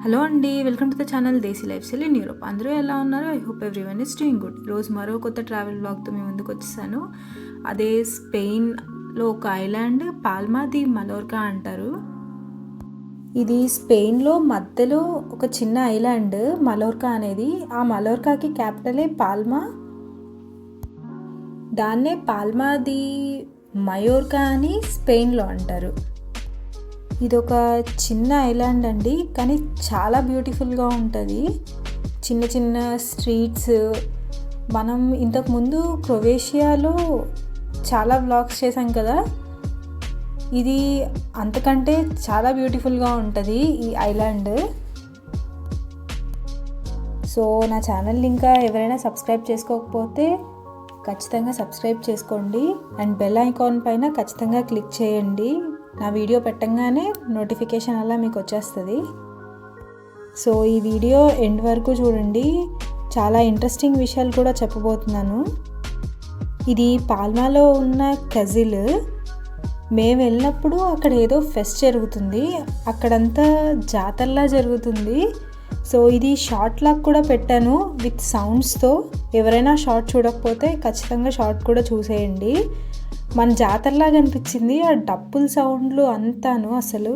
Hello అండి, welcome to the channel desi life style in Europe. అందరూ ఎలా ఉన్నారు? I hope everyone is doing good. ఈరోజు మరో కొత్త ట్రావెల్ బ్లాగ్తో మీ ముందుకు వచ్చేసాను. అదే స్పెయిన్లో ఒక ఐలాండ్ పాల్మా ది మలోర్కా అంటారు. ఇది స్పెయిన్లో మధ్యలో ఒక చిన్న ఐలాండ్ మలోర్కా అనేది. ఆ మలోర్కాకి క్యాపిటలే పాల్మా. దాన్నే పాల్మా ది మయోర్కా అని స్పెయిన్లో అంటారు. ఇది ఒక చిన్న ఐలాండ్ అండి, కానీ చాలా బ్యూటిఫుల్గా ఉంటుంది. చిన్న చిన్న స్ట్రీట్స్. మనం ఇంతకుముందు క్రొవేషియాలో చాలా వ్లాగ్స్ చేసాం కదా, ఇది అంతకంటే చాలా బ్యూటిఫుల్గా ఉంటుంది ఈ ఐలాండ్. సో నా ఛానల్ ఇంకా ఎవరైనా సబ్స్క్రైబ్ చేసుకోకపోతే ఖచ్చితంగా సబ్స్క్రైబ్ చేసుకోండి అండ్ బెల్ ఐకాన్ పైన ఖచ్చితంగా క్లిక్ చేయండి. నా వీడియో పెట్టంగానే నోటిఫికేషన్ అలా మీకు వచ్చేస్తుంది. సో ఈ వీడియో ఎండ్ వరకు చూడండి, చాలా ఇంట్రెస్టింగ్ విషయాలు కూడా చెప్పబోతున్నాను. ఇది పాల్మాలో ఉన్న కజిల్. మేము వెళ్ళినప్పుడు అక్కడ ఏదో ఫెస్ట్ జరుగుతుంది, అక్కడంతా జాతరలా జరుగుతుంది. సో ఇది షార్ట్ లాగ్ కూడా పెట్టాను విత్ సౌండ్స్తో. ఎవరైనా షార్ట్ చూడకపోతే ఖచ్చితంగా షార్ట్ కూడా చూసేయండి. మన జాతరలాగా అనిపించింది ఆ డప్పుల సౌండ్లు అంతాను. అసలు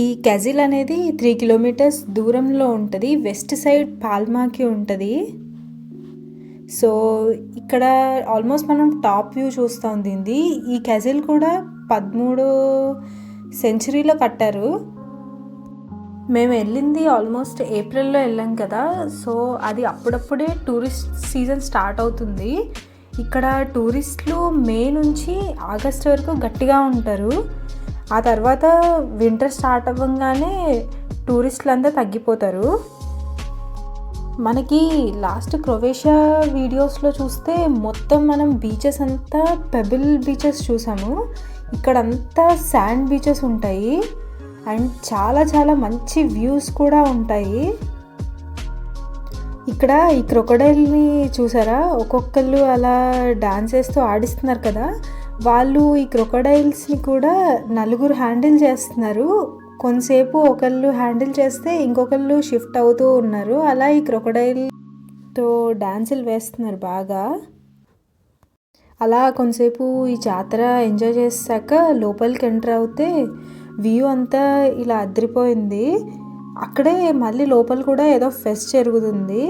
ఈ కజిల్ అనేది 3 కిలోమీటర్స్ దూరంలో ఉంటుంది, వెస్ట్ సైడ్ పాల్మాకి ఉంటుంది. సో ఇక్కడ ఆల్మోస్ట్ మనం టాప్ వ్యూ చూస్తూ ఉంది. ఈ కజిల్ కూడా 13వ సెంచరీలో కట్టారు. మేము వెళ్ళింది ఆల్మోస్ట్ ఏప్రిల్లో వెళ్ళాం కదా, సో అది అప్పుడప్పుడే టూరిస్ట్ సీజన్ స్టార్ట్ అవుతుంది. ఇక్కడ టూరిస్టులు మే నుంచి ఆగస్ట్ వరకు గట్టిగా ఉంటారు. ఆ తర్వాత వింటర్ స్టార్ట్ అవ్వగానే టూరిస్టులు అంతా తగ్గిపోతారు. మనకి లాస్ట్ క్రొవేషియా వీడియోస్లో చూస్తే మొత్తం మనం బీచెస్ అంతా పెబుల్ బీచెస్ చూసాము. ఇక్కడంతా శాండ్ బీచెస్ ఉంటాయి అండ్ చాలా చాలా మంచి వ్యూస్ కూడా ఉంటాయి. ఇక్కడ ఈ క్రొకడైల్ని చూసారా, ఒక్కొక్కళ్ళు అలా డాన్స్ చేస్తూ ఆడిస్తున్నారు కదా, వాళ్ళు ఈ క్రొకడైల్స్ని కూడా 4 హ్యాండిల్ చేస్తున్నారు. కొంతసేపు ఒకళ్ళు హ్యాండిల్ చేస్తే ఇంకొకళ్ళు షిఫ్ట్ అవుతూ ఉన్నారు. అలా ఈ క్రొకడైల్తో డాన్సులు వేస్తున్నారు బాగా. అలా కొంతసేపు ఈ జాతర ఎంజాయ్ చేశాక లోపలికి ఎంటర్ అవుతే వ్యూ అంతా ఇలా అదిరిపోయింది. అక్కడే మళ్ళీ లోపల కూడా ఏదో ఫెస్ట్ జరుగుతుంది.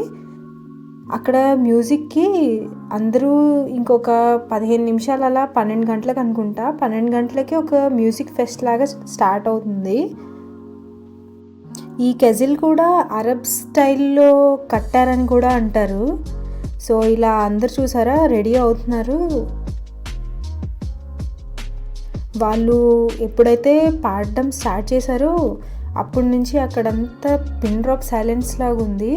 అక్కడ మ్యూజిక్కి అందరూ ఇంకొక 15 నిమిషాలు అలా 12 గంటలకు అనుకుంటా, 12 గంటలకి ఒక మ్యూజిక్ ఫెస్ట్ లాగా స్టార్ట్ అవుతుంది. ఈ కెజిల్ కూడా అరబ్ స్టైల్లో కట్టారని కూడా అంటారు. సో ఇలా అందరు చూసారా రెడీ అవుతున్నారు. వాళ్ళు ఎప్పుడైతే పాడడం స్టార్ట్ చేశారో అప్పటి నుంచి అక్కడంతా పిన్ డ్రాప్ సైలెన్స్ లాగా ఉంది.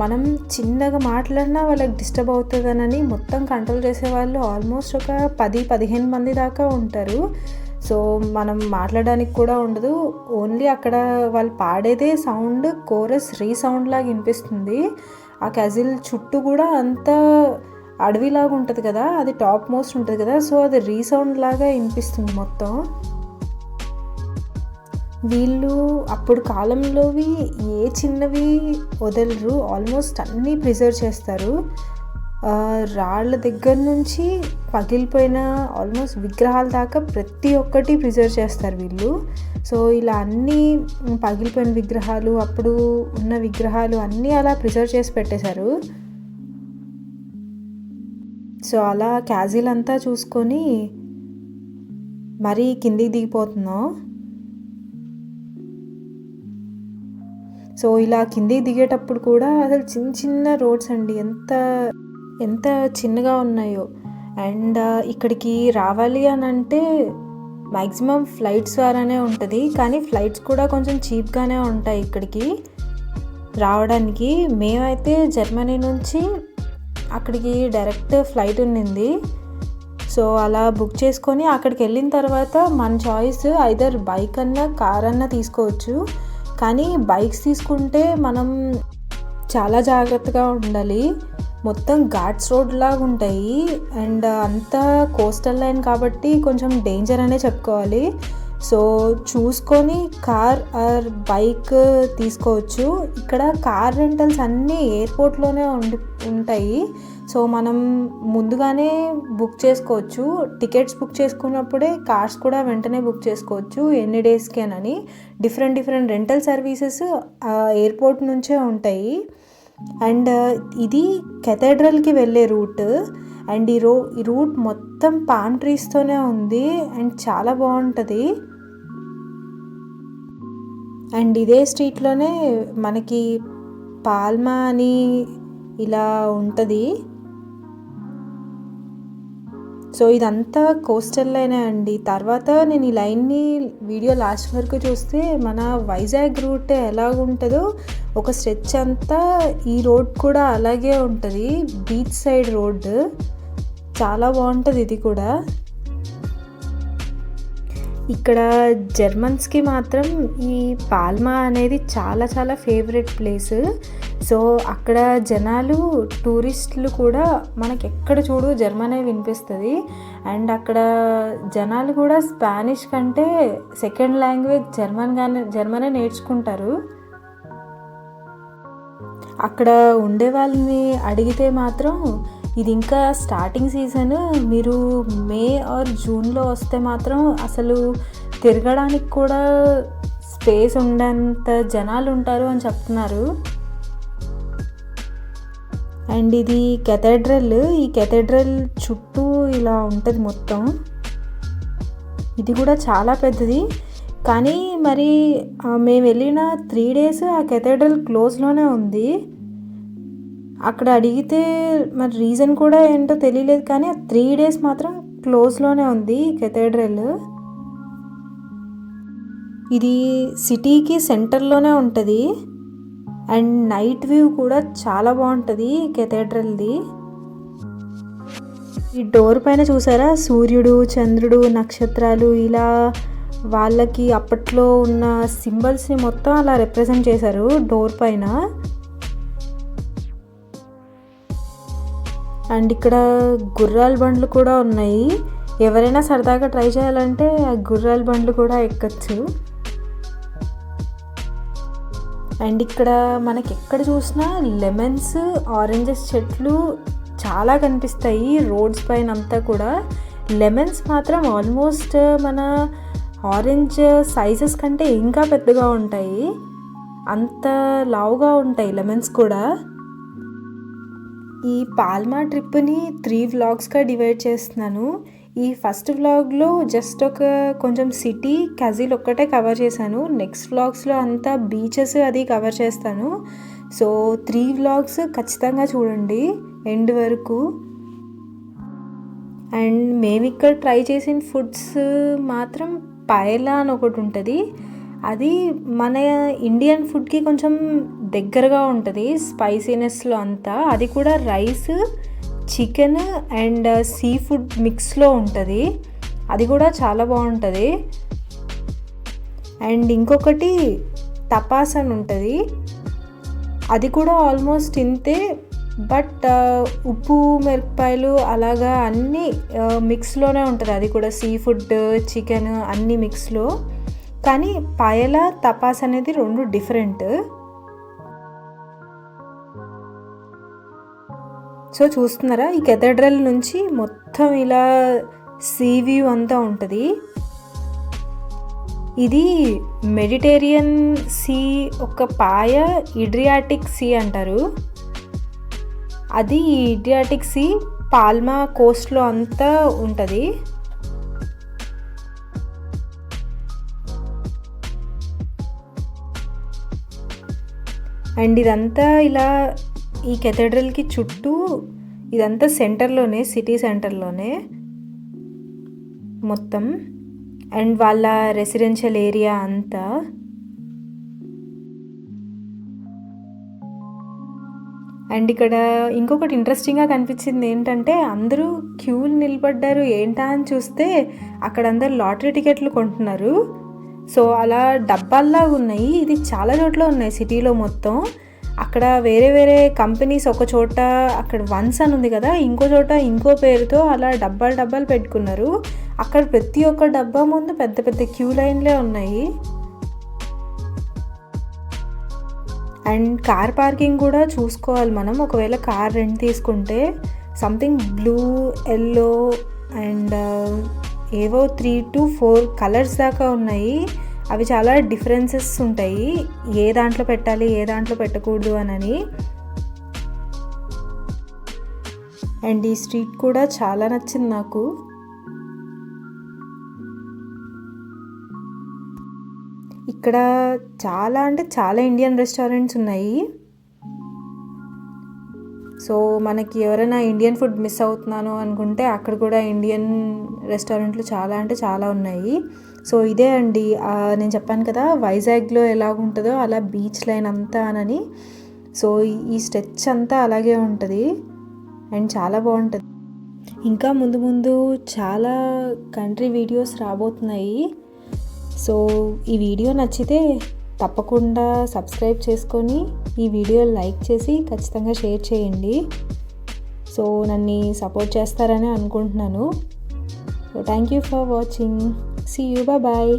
మనం చిన్నగా మాట్లాడినా వాళ్ళకి డిస్టర్బ్ అవుతుందనని మొత్తం కంట్రోల్ చేసేవాళ్ళు ఆల్మోస్ట్ ఒక 10-15 మంది దాకా ఉంటారు. సో మనం మాట్లాడడానికి కూడా ఉండదు, ఓన్లీ అక్కడ వాళ్ళు పాడేదే సౌండ్ కోరస్ రీసౌండ్ లాగా వినిపిస్తుంది. ఆ కజిల్ చుట్టూ కూడా అంతా అడవిలాగా ఉంటుంది కదా, అది టాప్ మోస్ట్ ఉంటుంది కదా, సో అది రీసౌండ్ లాగా వినిపిస్తుంది మొత్తం. వీళ్ళు అప్పుడు కాలంలోవి ఏ చిన్నవి వదలరు, ఆల్మోస్ట్ అన్నీ ప్రిజర్వ్ చేస్తారు. రాళ్ళ దగ్గర నుంచి పగిలిపోయిన ఆల్మోస్ట్ విగ్రహాల దాకా ప్రతి ఒక్కటి ప్రిజర్వ్ చేస్తారు వీళ్ళు. సో ఇలా అన్నీ పగిలిపోయిన విగ్రహాలు, అప్పుడు ఉన్న విగ్రహాలు అన్నీ అలా ప్రిజర్వ్ చేసి పెట్టేశారు. సో అలా క్యాజిల్ అంతా చూసుకొని మరీ కిందికి దిగిపోతున్నాం. సో ఇలా కిందికి దిగేటప్పుడు కూడా అసలు చిన్న చిన్న రోడ్స్ అండి, ఎంత చిన్నగా ఉన్నాయో. అండ్ ఇక్కడికి రావాలి అని అంటే మ్యాక్సిమం ఫ్లైట్స్ ద్వారానే ఉంటుంది, కానీ ఫ్లైట్స్ కూడా కొంచెం చీప్గానే ఉంటాయి ఇక్కడికి రావడానికి. మేమైతే జర్మనీ నుంచి అక్కడికి డైరెక్ట్ ఫ్లైట్ ఉన్నింది. సో అలా బుక్ చేసుకొని అక్కడికి వెళ్ళిన తర్వాత మన చాయిస్ ఐదర్ బైక్ అన్నా కార్ అన్నా తీసుకోవచ్చు. కానీ బైక్స్ తీసుకుంటే మనం చాలా జాగ్రత్తగా ఉండాలి. మొత్తం ఘాట్స్ రోడ్ లాగా ఉంటాయి అండ్ అంతా కోస్టల్ లైన్ కాబట్టి కొంచెం డేంజర్ అనే చెప్పుకోవాలి. సో చూసుకొని కార్ ఆర్ బైక్ తీసుకోవచ్చు. ఇక్కడ కార్ రెంటల్స్ అన్నీ ఎయిర్పోర్ట్లోనే ఉంటాయి. సో మనం ముందుగానే బుక్ చేసుకోవచ్చు. టికెట్స్ బుక్ చేసుకున్నప్పుడే కార్స్ కూడా వెంటనే బుక్ చేసుకోవచ్చు ఎన్ని డేస్కేనని. డిఫరెంట్ రెంటల్ సర్వీసెస్ ఎయిర్పోర్ట్ నుంచే ఉంటాయి. అండ్ ఇది కెథడ్రల్కి వెళ్ళే రూట్. అండ్ ఈ రూట్ మొత్తం పామ్ ట్రీస్తోనే ఉంది అండ్ చాలా బాగుంటుంది. అండ్ ఇదే స్ట్రీట్లోనే మనకి పాల్మా అని ఇలా ఉంటుంది. సో ఇదంతా కోస్టల్ లైనే అండి. తర్వాత నేను ఈ లైన్ని వీడియో లాస్ట్ వరకు చూస్తే మన వైజాగ్ రూట్ ఎలాగుంటుందో ఒక స్ట్రెచ్ అంతా ఈ రోడ్ కూడా అలాగే ఉంటుంది. బీచ్ సైడ్ రోడ్ చాలా బాగుంటుంది ఇది కూడా. ఇక్కడ జర్మన్స్కి మాత్రం ఈ పాల్మా అనేది చాలా చాలా ఫేవరెట్ ప్లేస్. సో అక్కడ జనాలు టూరిస్టులు కూడా మనకి ఎక్కడ చూడు జర్మనే వినిపిస్తుంది. అండ్ అక్కడ జనాలు కూడా స్పానిష్ కంటే సెకండ్ లాంగ్వేజ్ జర్మనే నేర్చుకుంటారు. అక్కడ ఉండే వాళ్ళని అడిగితే మాత్రం ఇది ఇంకా స్టార్టింగ్ సీజన్, మీరు మే ఆర్ జూన్లో వస్తే మాత్రం అసలు తిరగడానికి కూడా స్పేస్ ఉండేంత జనాలు ఉంటారు అని చెప్తున్నారు. అండ్ ఇది కెథడ్రల్. ఈ కెథడ్రల్ చుట్టూ ఇలా ఉంటుంది మొత్తం. ఇది కూడా చాలా పెద్దది. కానీ మరి మేము వెళ్ళిన 3 days ఆ కెథడ్రల్ క్లోజ్లోనే ఉంది. అక్కడ అడిగితే మరి రీజన్ కూడా ఏంటో తెలియలేదు, కానీ 3 days మాత్రం క్లోజ్లోనే ఉంది కెథడ్రల్. ఇది సిటీకి సెంటర్లోనే ఉంటుంది. అండ్ నైట్ వ్యూ కూడా చాలా బాగుంటుంది కెథడ్రల్ది. ఈ డోర్ పైన చూసారా సూర్యుడు, చంద్రుడు, నక్షత్రాలు ఇలా వాళ్ళకి అప్పట్లో ఉన్న సింబల్స్ని మొత్తం అలా రిప్రజెంట్ చేశారు డోర్ పైన. అండ్ ఇక్కడ గుర్రాల బండ్లు కూడా ఉన్నాయి. ఎవరైనా సరదాగా ట్రై చేయాలంటే ఆ గుర్రాల బండ్లు కూడా ఎక్కచ్చు. అండ్ ఇక్కడ మనకి ఎక్కడ చూసినా లెమన్స్, ఆరెంజెస్ చెట్లు చాలా కనిపిస్తాయి రోడ్స్ పైన అంతా కూడా. లెమన్స్ మాత్రం ఆల్మోస్ట్ మన ఆరెంజ్ సైజెస్ కంటే ఇంకా పెద్దగా ఉంటాయి. అంత లావుగా ఉంటాయి లెమన్స్ కూడా. ఈ పాల్మా ట్రిప్ని 3 vlogsగా డివైడ్ చేస్తున్నాను. ఈ ఫస్ట్ వ్లాగ్లో జస్ట్ కొంచెం సిటీ కజిల్ ఒక్కటే కవర్ చేశాను. నెక్స్ట్ వ్లాగ్స్లో అంతా బీచెస్ అది కవర్ చేస్తాను. సో 3 vlogs ఖచ్చితంగా చూడండి ఎండ్ వరకు. అండ్ మేము ఇక్కడ ట్రై చేసిన ఫుడ్స్ మాత్రం పాయలా అని ఒకటి ఉంటుంది. అది మన ఇండియన్ ఫుడ్కి కొంచెం దగ్గరగా ఉంటుంది స్పైసీనెస్లో అంతా. అది కూడా rice, chicken and sea food మిక్స్లో ఉంటుంది. అది కూడా చాలా బాగుంటుంది. అండ్ ఇంకొకటి తపాస్ అని ఉంటుంది. అది కూడా ఆల్మోస్ట్ ఇంతే, బట్ ఉప్పు, మిరపకాయలు అలాగా అన్నీ మిక్స్లోనే ఉంటుంది. అది కూడా సీ ఫుడ్, చికెన్ అన్నీ మిక్స్లో. కానీ పాయలా, తపాస్ అనేది 2 డిఫరెంట్. సో చూస్తున్నారా ఈ కెథడ్రల్ నుంచి మొత్తం ఇలా సీ వ్యూ అంతా ఉంటుంది. ఇది మెడిటేరియన్ సీ ఒక పాయ, ఇడ్రియాటిక్ సీ అంటారు. అది ఈ ఇడ్రియాటిక్ సీ పాల్మా కోస్ట్లో అంతా ఉంటుంది. అండ్ ఇదంతా ఇలా ఈ కెథడ్రల్కి చుట్టూ ఇదంతా సెంటర్లోనే, సిటీ సెంటర్లోనే మొత్తం. అండ్ వాళ్ళ రెసిడెన్షియల్ ఏరియా అంతా. అండ్ ఇక్కడ ఇంకొకటి ఇంట్రెస్టింగ్గా కనిపించింది ఏంటంటే అందరూ క్యూలు నిలబడ్డారు. ఏంటా అని చూస్తే అక్కడ అందరు లాటరీ టికెట్లు కొంటున్నారు. సో అలా డబ్బాల్లాగా ఉన్నాయి. ఇది చాలా చోట్ల ఉన్నాయి సిటీలో మొత్తం. అక్కడ వేరే వేరే కంపెనీస్ ఒక చోట అక్కడ వన్స్ అని ఉంది కదా, ఇంకో చోట ఇంకో పేరుతో అలా డబ్బాలు డబ్బాలు పెట్టుకున్నారు. అక్కడ ప్రతి ఒక్క డబ్బా ముందు పెద్ద పెద్ద క్యూ లైన్లే ఉన్నాయి. అండ్ కార్ పార్కింగ్ కూడా చూసుకోవాలి మనం. ఒకవేళ కార్ రెంట్ తీసుకుంటే సంథింగ్ బ్లూ, ఎల్లో అండ్ ఏవో 3 to 4 కలర్స్ దాకా ఉన్నాయి. అవి చాలా డిఫరెన్సెస్ ఉంటాయి, ఏ దాంట్లో పెట్టాలి ఏ దాంట్లో పెట్టకూడదు అని. అండ్ ఈ స్ట్రీట్ కూడా చాలా నచ్చింది నాకు. ఇక్కడ చాలా అంటే చాలా ఇండియన్ రెస్టారెంట్స్ ఉన్నాయి. సో మనకి ఎవరైనా ఇండియన్ ఫుడ్ మిస్ అవుతున్నాను అనుకుంటే అక్కడ కూడా ఇండియన్ రెస్టారెంట్లు చాలా అంటే చాలా ఉన్నాయి. సో ఇదే అండి, నేను చెప్పాను కదా వైజాగ్లో ఎలాగుంటుందో అలా బీచ్ లైన్ అంతా అని. సో ఈ స్ట్రెచ్ అంతా అలాగే ఉంటుంది అండ్ చాలా బాగుంటుంది. ఇంకా ముందు ముందు చాలా కంట్రీ వీడియోస్ రాబోతున్నాయి. సో ఈ వీడియో నచ్చితే తప్పకుండా సబ్స్క్రైబ్ చేసుకొని ఈ వీడియో లైక్ చేసి ఖచ్చితంగా షేర్ చేయండి. సో నన్ను సపోర్ట్ చేస్తారని అనుకుంటున్నాను. So thank you for watching. See you, bye.